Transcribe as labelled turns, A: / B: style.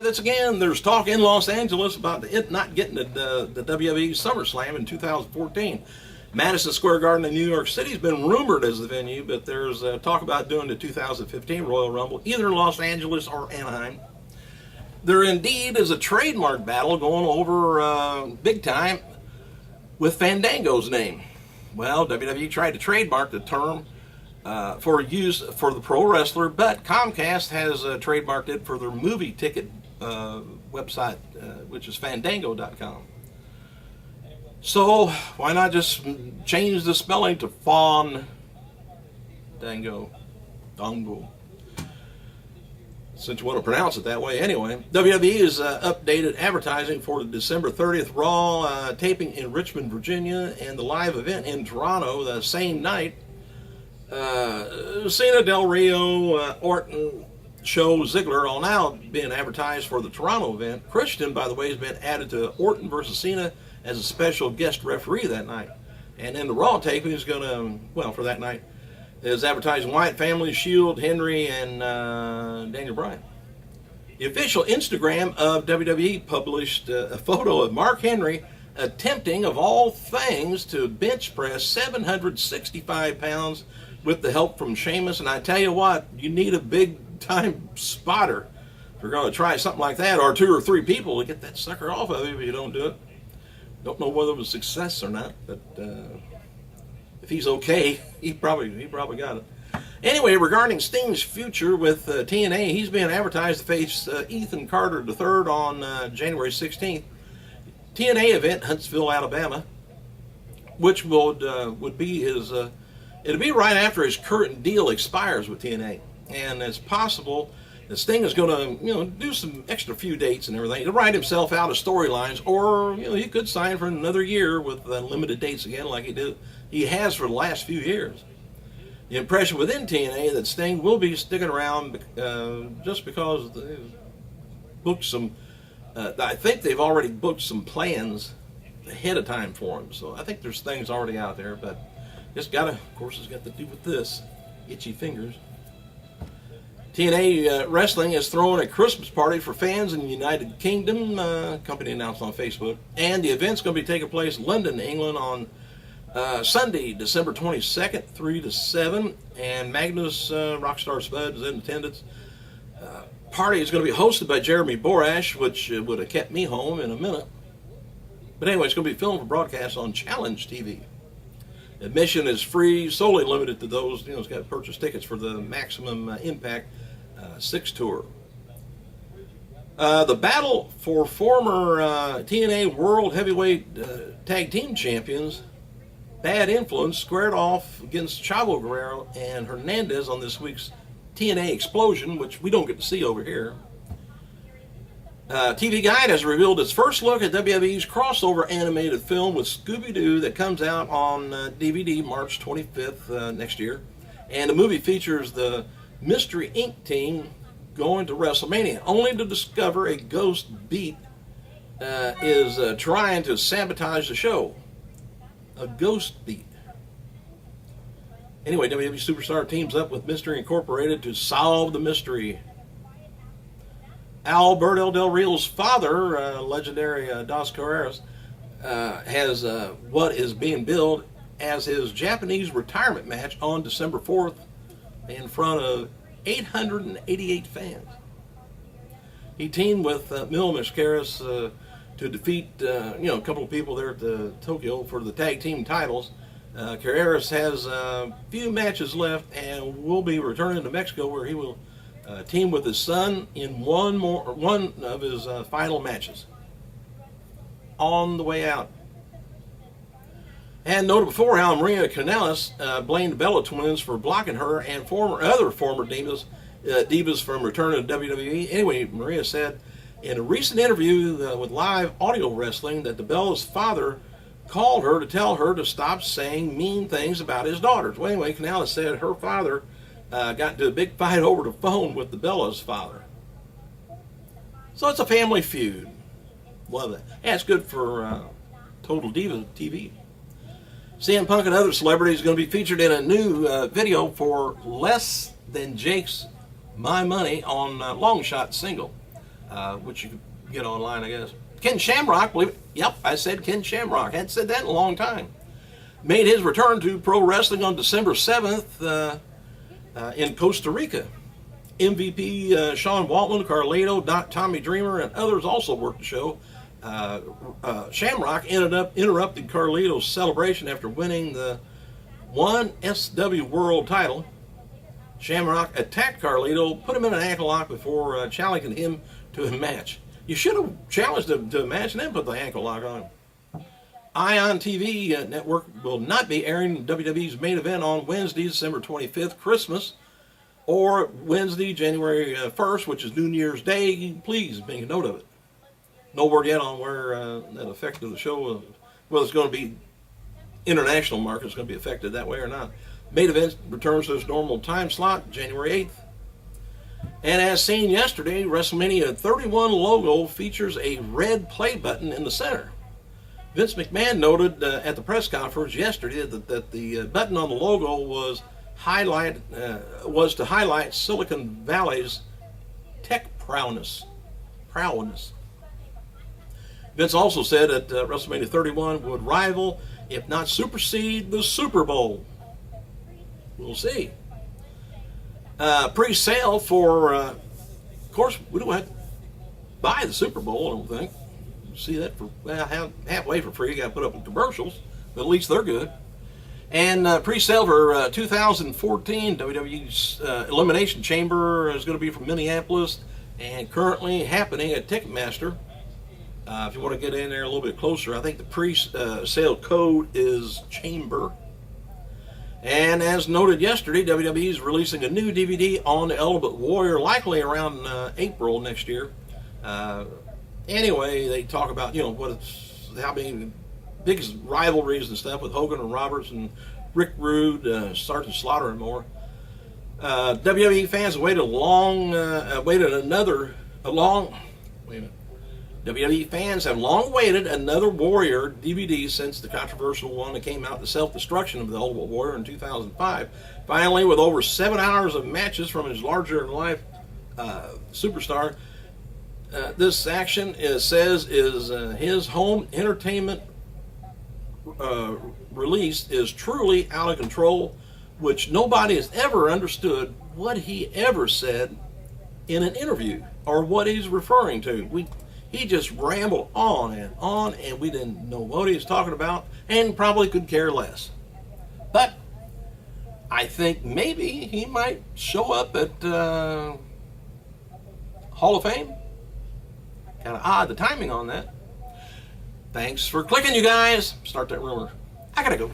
A: this again. There's talk in Los Angeles about it not getting the WWE SummerSlam in 2014. Madison Square Garden in New York City has been rumored as the venue, but there's talk about doing the 2015 Royal Rumble either in Los Angeles or Anaheim. There indeed is a trademark battle going over big time with Fandango's name. Well, WWE tried to trademark the term for use for the pro wrestler, but Comcast has trademarked it for their movie ticket website, which is Fandango.com. So why not just change the spelling to Fandango, since you want to pronounce it that way anyway. WWE is updated advertising for the December 30th Raw taping in Richmond, Virginia, and the live event in Toronto the same night. Cena, Del Rio, Orton, Show, Ziggler all now being advertised for the Toronto event. Christian, by the way, has been added to Orton versus Cena as a special guest referee that night. And then the Raw taping is going to, well, for that night, is advertising Wyatt family, Shield, Henry, and Daniel Bryan. The official Instagram of WWE published a photo of Mark Henry attempting, of all things, to bench press 765 pounds with the help from Sheamus. And I tell you what, you need a big-time spotter if you're going to try something like that, or 2 or 3 people to get that sucker off of you if you don't do it. Don't know whether it was a success or not, but if he's okay, he probably got it. Anyway, regarding Sting's future with TNA, he's being advertised to face Ethan Carter III on January 16th. TNA event, Huntsville, Alabama, which would be his. It'll be right after his current deal expires with TNA, and it's possible that Sting is going to, do some extra few dates and everything to write himself out of storylines, or he could sign for another year with limited dates again, like he has for the last few years. The impression within TNA that Sting will be sticking around just because they booked some. I think they've already booked some plans ahead of time for him, so I think there's things already out there. But just of course, it's got to do with this itchy fingers. TNA Wrestling is throwing a Christmas party for fans in the United Kingdom, company announced on Facebook. And the event's going to be taking place in London, England on Sunday, December 22nd, 3 to 7. And Magnus Rockstar Spud is in attendance. Party is going to be hosted by Jeremy Borash, which would have kept me home in a minute. But anyway, it's going to be filmed for broadcast on Challenge TV. Admission is free, solely limited to those who's got to purchase tickets for the Maximum Impact 6 tour. The battle for former TNA World Heavyweight Tag Team Champions, Bad Influence, squared off against Chavo Guerrero and Hernandez on this week's TNA Explosion, which we don't get to see over here. TV Guide has revealed its first look at WWE's crossover animated film with Scooby-Doo that comes out on DVD March 25th next year. And the movie features the Mystery Inc. team going to WrestleMania, only to discover a ghost Beat is trying to sabotage the show. A ghost Beat. Anyway, WWE Superstar teams up with Mystery Incorporated to solve the mystery. Alberto Del Rio's father, legendary Dos Carreras, has what is being billed as his Japanese retirement match on December 4th in front of 888 fans. He teamed with Mil Mascaras to defeat a couple of people there at Tokyo for the tag team titles. Carreras has a few matches left and will be returning to Mexico, where he will team with his son in one of his final matches. On the way out. And noted before how Maria Kanellis blamed the Bella Twins for blocking her and other former divas from returning to WWE. Anyway, Maria said in a recent interview with Live Audio Wrestling that the Bella's father called her to tell her to stop saying mean things about his daughters. Well, anyway, Kanellis said her father got into a big fight over the phone with the Bella's father. So it's a family feud. Love it. Yeah, it's good for Total Diva TV. CM Punk and other celebrities are going to be featured in a new video for Less Than Jake's My Money on Long Shot single. which you can get online, I guess. Ken Shamrock, believe it. Yep, I said Ken Shamrock. I hadn't said that in a long time. Made his return to pro wrestling on December 7th in Costa Rica. MVP Sean Waltman, Carlito, Tommy Dreamer, and others also worked the show. Shamrock interrupted Carlito's celebration after winning the 1SW World title. Shamrock attacked Carlito, put him in an ankle lock before challenging him to a match. You should have challenged him to a match and then put the ankle lock on him. Ion TV network will not be airing WWE's main event on Wednesday, December 25th, Christmas, or Wednesday, January 1st, which is New Year's Day. Please make a note of it. No word yet on where that affected the show. Whether it's going to be international markets going to be affected that way or not. Main event returns to its normal time slot, January 8th. And as seen yesterday, WrestleMania 31 logo features a red play button in the center. Vince McMahon noted at the press conference yesterday that the button on the logo was to highlight Silicon Valley's tech prowess. Vince also said that WrestleMania 31 would rival, if not supersede, the Super Bowl. We'll see. Pre-sale for, of course, we don't have to buy the Super Bowl, I don't think. See that for halfway for free. You got to put up with commercials, but at least they're good. And pre-sale for 2014 WWE's Elimination Chamber is going to be from Minneapolis and currently happening at Ticketmaster. If you want to get in there a little bit closer, I think the pre-sale code is Chamber. And as noted yesterday, WWE is releasing a new DVD on the Ultimate Warrior, likely around April next year. Anyway, they talk about, how many biggest rivalries and stuff with Hogan and Roberts and Rick Rude, Sergeant Slaughter and more. WWE fans have waited WWE fans have long waited another Warrior DVD since the controversial one that came out, The Self-Destruction of the Ultimate Warrior in 2005. Finally, with over 7 hours of matches from his larger-than-life superstar, this action is his home entertainment release is truly out of control, which nobody has ever understood what he ever said in an interview or what he's referring to. He just rambled on, and we didn't know what he was talking about, and probably could care less. But I think maybe he might show up at Hall of Fame. Kind of odd, the timing on that. Thanks for clicking, you guys. Start that rumor. I gotta go.